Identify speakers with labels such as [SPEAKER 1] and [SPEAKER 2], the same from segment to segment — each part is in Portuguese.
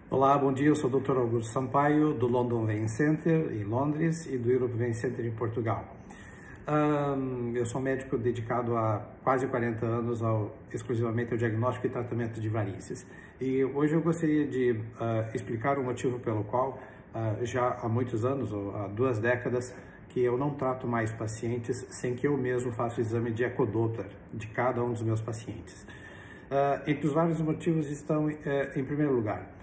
[SPEAKER 1] Olá, bom dia. Eu sou o Dr. Augusto Sampaio, do London Vein Center, em Londres, e do Europe Vein Center, em Portugal. Eu sou médico dedicado há quase 40 anos exclusivamente ao diagnóstico e tratamento de varizes. E hoje eu gostaria de explicar o motivo pelo qual, já há muitos anos, ou há 2 décadas, que eu não trato mais pacientes sem que eu mesmo faça o exame de ecodoppler de cada um dos meus pacientes. Entre os vários motivos estão, em primeiro lugar,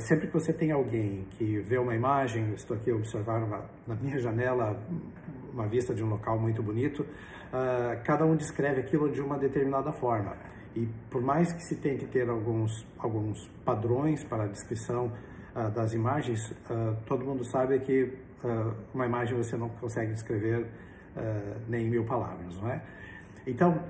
[SPEAKER 1] sempre que você tem alguém que vê uma imagem, estou aqui a observar na minha janela uma vista de um local muito bonito, cada um descreve aquilo de uma determinada forma. E por mais que se tente ter alguns padrões para a descrição das imagens, todo mundo sabe que uma imagem você não consegue descrever nem em 1000 palavras, não é? Então,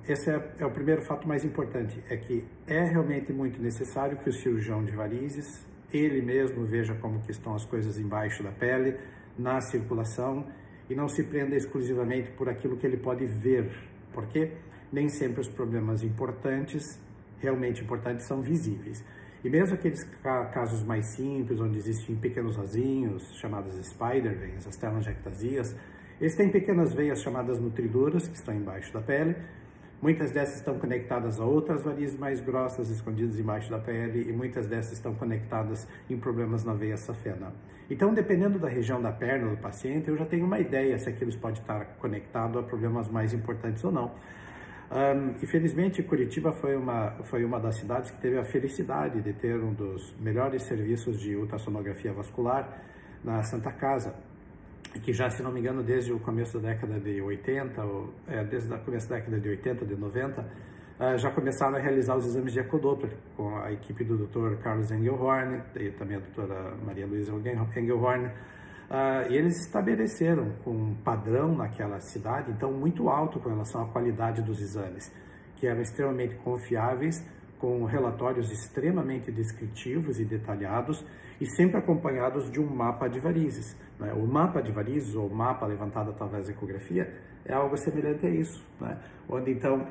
[SPEAKER 1] esse é o primeiro fato mais importante, é que é realmente muito necessário que o cirurgião de varizes, ele mesmo veja como que estão as coisas embaixo da pele, na circulação, e não se prenda exclusivamente por aquilo que ele pode ver, porque nem sempre os problemas importantes, realmente importantes, são visíveis. E mesmo aqueles casos mais simples, onde existem pequenos vasinhos, chamadas spider veins, as telangiectasias, eles têm pequenas veias chamadas nutridoras, que estão embaixo da pele. Muitas dessas estão conectadas a outras varizes mais grossas, escondidas embaixo da pele, e muitas dessas estão conectadas em problemas na veia safena. Então, dependendo da região da perna do paciente, eu já tenho uma ideia se aquilo pode estar conectado a problemas mais importantes ou não. Infelizmente, Curitiba foi uma das cidades que teve a felicidade de ter um dos melhores serviços de ultrassonografia vascular na Santa Casa, que já, se não me engano, desde o começo da década de 80, desde o começo da década de 80, de 90, já começaram a realizar os exames de ecodoppler com a equipe do Dr. Carlos Engelhorn e também a doutora Maria Luísa Engelhorn, e eles estabeleceram um padrão naquela cidade, então, muito alto com relação à qualidade dos exames, que eram extremamente confiáveis, com relatórios extremamente descritivos e detalhados, e sempre acompanhados de um mapa de varizes. Né? O mapa de varizes, ou mapa levantado através da ecografia, é algo semelhante a isso. Né? Onde, então,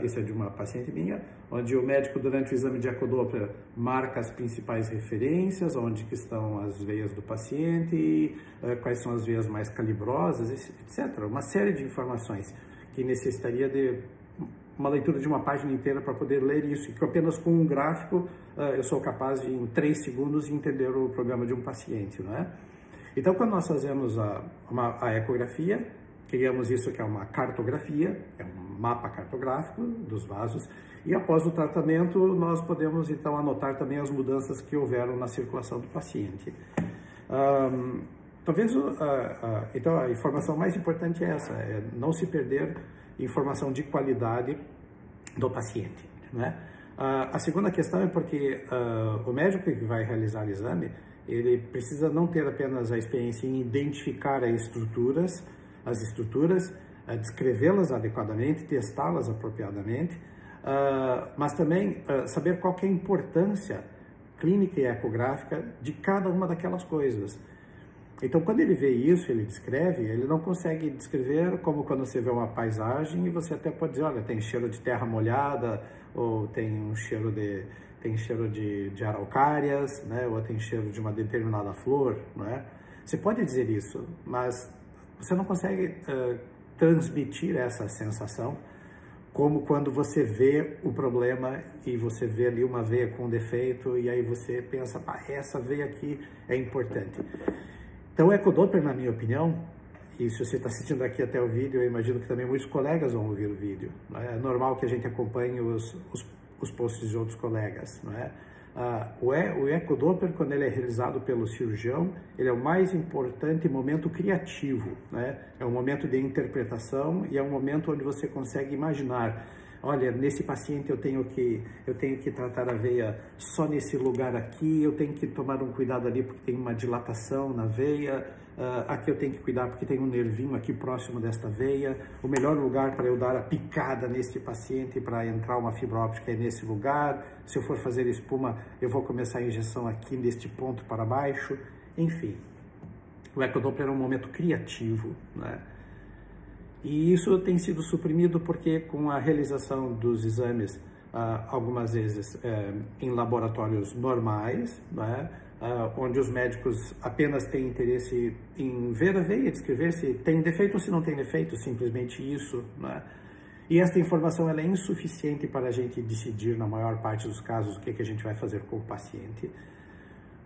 [SPEAKER 1] isso é de uma paciente minha, onde o médico, durante o exame de ecodoppler, marca as principais referências, onde que estão as veias do paciente, quais são as veias mais calibrosas, etc. Uma série de informações que necessitaria de uma leitura de uma página inteira para poder ler isso, e que apenas com um gráfico eu sou capaz de, em 3 segundos, entender o problema de um paciente, não é? Então, quando nós fazemos a ecografia, criamos isso que é uma cartografia, é um mapa cartográfico dos vasos, e após o tratamento nós podemos, então, anotar também as mudanças que houveram na circulação do paciente. Talvez, então, a informação mais importante é essa, é não se perder informação de qualidade do paciente, né? A segunda questão é porque o médico que vai realizar o exame, ele precisa não ter apenas a experiência em identificar as estruturas, descrevê-las adequadamente, testá-las apropriadamente, mas também saber qual que é a importância clínica e ecográfica de cada uma daquelas coisas. Então, quando ele vê isso, ele descreve, ele não consegue descrever como quando você vê uma paisagem e você até pode dizer, olha, tem cheiro de terra molhada, ou tem um cheiro de araucárias, né? Ou tem cheiro de uma determinada flor, não é? Você pode dizer isso, mas você não consegue transmitir essa sensação como quando você vê o problema e você vê ali uma veia com defeito e aí você pensa, essa veia aqui é importante. Então, o ecodoppler, na minha opinião, e se você está assistindo aqui até o vídeo, eu imagino que também muitos colegas vão ouvir o vídeo. Não é? É normal que a gente acompanhe os posts de outros colegas. Não é? O ecodoppler, quando ele é realizado pelo cirurgião, ele é o mais importante momento criativo. Né? É um momento de interpretação e é um momento onde você consegue imaginar. Olha, nesse paciente eu tenho que tratar a veia só nesse lugar aqui, eu tenho que tomar um cuidado ali porque tem uma dilatação na veia, aqui eu tenho que cuidar porque tem um nervinho aqui próximo desta veia, o melhor lugar para eu dar a picada nesse paciente para entrar uma fibra óptica é nesse lugar, se eu for fazer espuma eu vou começar a injeção aqui neste ponto para baixo, enfim. O ecodoppler é um momento criativo, né? E isso tem sido suprimido porque, com a realização dos exames algumas vezes em laboratórios normais, né? Onde os médicos apenas têm interesse em ver a veia, descrever se tem defeito ou se não tem defeito, simplesmente isso, né? E esta informação ela é insuficiente para a gente decidir, na maior parte dos casos, o que a gente vai fazer com o paciente.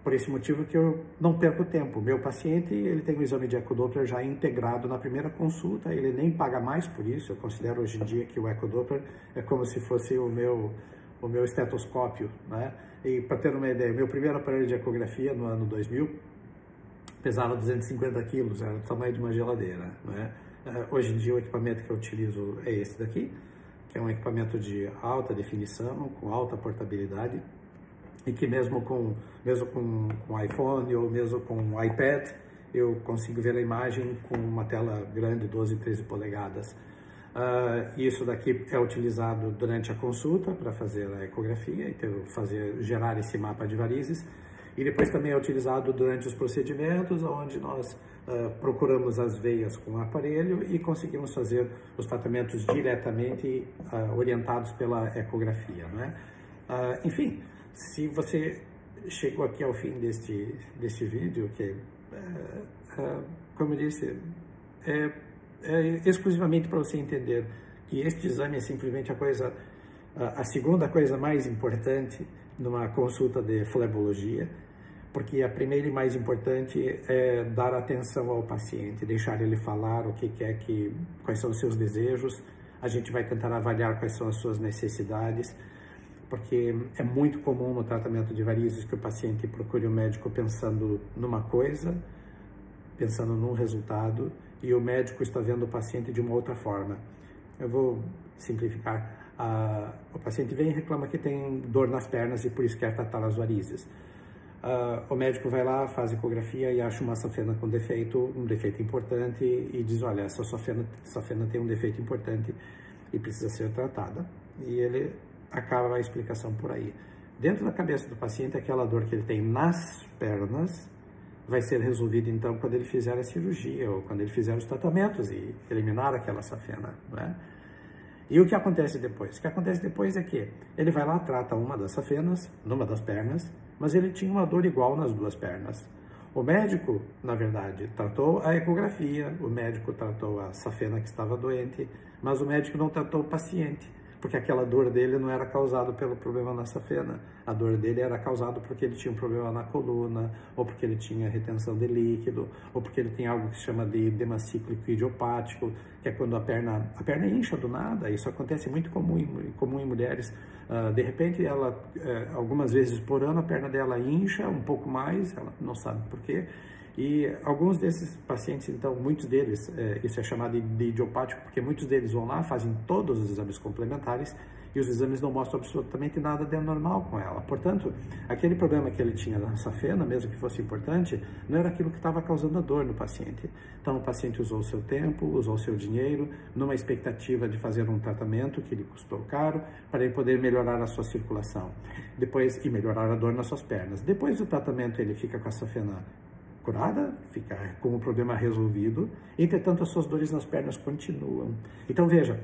[SPEAKER 1] Por esse motivo que eu não perco tempo. Meu paciente, ele tem o exame de ecodoppler já integrado na primeira consulta, ele nem paga mais por isso. Eu considero hoje em dia que o ecodoppler é como se fosse o meu estetoscópio, né? E para ter uma ideia, meu primeiro aparelho de ecografia no ano 2000 pesava 250 quilos, era do tamanho de uma geladeira, né? Hoje em dia o equipamento que eu utilizo é esse daqui, que é um equipamento de alta definição, com alta portabilidade, e que mesmo com iPhone ou mesmo com iPad, eu consigo ver a imagem com uma tela grande, 12, 13 polegadas. Isso daqui é utilizado durante a consulta para fazer a ecografia e gerar esse mapa de varizes. E depois também é utilizado durante os procedimentos, onde nós procuramos as veias com o aparelho e conseguimos fazer os tratamentos diretamente orientados pela ecografia, né? Enfim, se você chegou aqui ao fim deste vídeo, que como eu disse, é exclusivamente para você entender que este exame é simplesmente a segunda coisa mais importante numa consulta de flebologia, porque a primeira e mais importante é dar atenção ao paciente, deixar ele falar o que quer, quais são os seus desejos. A gente vai tentar avaliar quais são as suas necessidades, porque é muito comum no tratamento de varizes que o paciente procure o médico pensando numa coisa, pensando num resultado, e o médico está vendo o paciente de uma outra forma. Eu vou simplificar. O paciente vem e reclama que tem dor nas pernas e por isso quer tratar as varizes. O médico vai lá, faz ecografia e acha uma safena com defeito, um defeito importante, e diz, olha, essa safena tem um defeito importante e precisa ser tratada. E ele acaba a explicação por aí. Dentro da cabeça do paciente, aquela dor que ele tem nas pernas vai ser resolvida então quando ele fizer a cirurgia ou quando ele fizer os tratamentos e eliminar aquela safena, né? E o que acontece depois? O que acontece depois é que ele vai lá, trata uma das safenas, numa das pernas, mas ele tinha uma dor igual nas duas pernas. O médico, na verdade, tratou a ecografia, o médico tratou a safena que estava doente, mas o médico não tratou o paciente, porque aquela dor dele não era causada pelo problema na safena. A dor dele era causada porque ele tinha um problema na coluna, ou porque ele tinha retenção de líquido, ou porque ele tem algo que se chama de edema cíclico idiopático, que é quando a perna incha do nada. Isso acontece muito comum em mulheres. De repente, algumas vezes por ano, a perna dela incha um pouco mais, ela não sabe por quê. E alguns desses pacientes, então, muitos deles, isso é chamado de idiopático, porque muitos deles vão lá, fazem todos os exames complementares e os exames não mostram absolutamente nada de anormal com ela. Portanto, aquele problema que ele tinha na safena, mesmo que fosse importante, não era aquilo que estava causando a dor no paciente. Então, o paciente usou o seu tempo, usou o seu dinheiro, numa expectativa de fazer um tratamento que lhe custou caro, para ele poder melhorar a sua circulação e melhorar a dor nas suas pernas. Depois do tratamento, ele fica com a safena curada, fica com o problema resolvido, entretanto as suas dores nas pernas continuam. Então veja,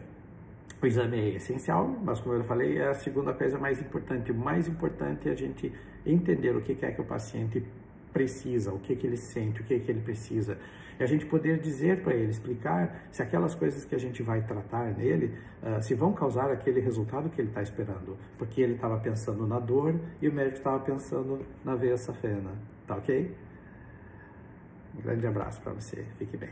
[SPEAKER 1] o exame é essencial, mas como eu falei, é a segunda coisa mais importante. O mais importante é a gente entender o que é que o paciente precisa, o que ele sente, o que ele precisa. E a gente poder dizer para ele, explicar se aquelas coisas que a gente vai tratar nele, se vão causar aquele resultado que ele está esperando. Porque ele estava pensando na dor e o médico estava pensando na veia safena. Tá ok? Um grande abraço para você. Fique bem.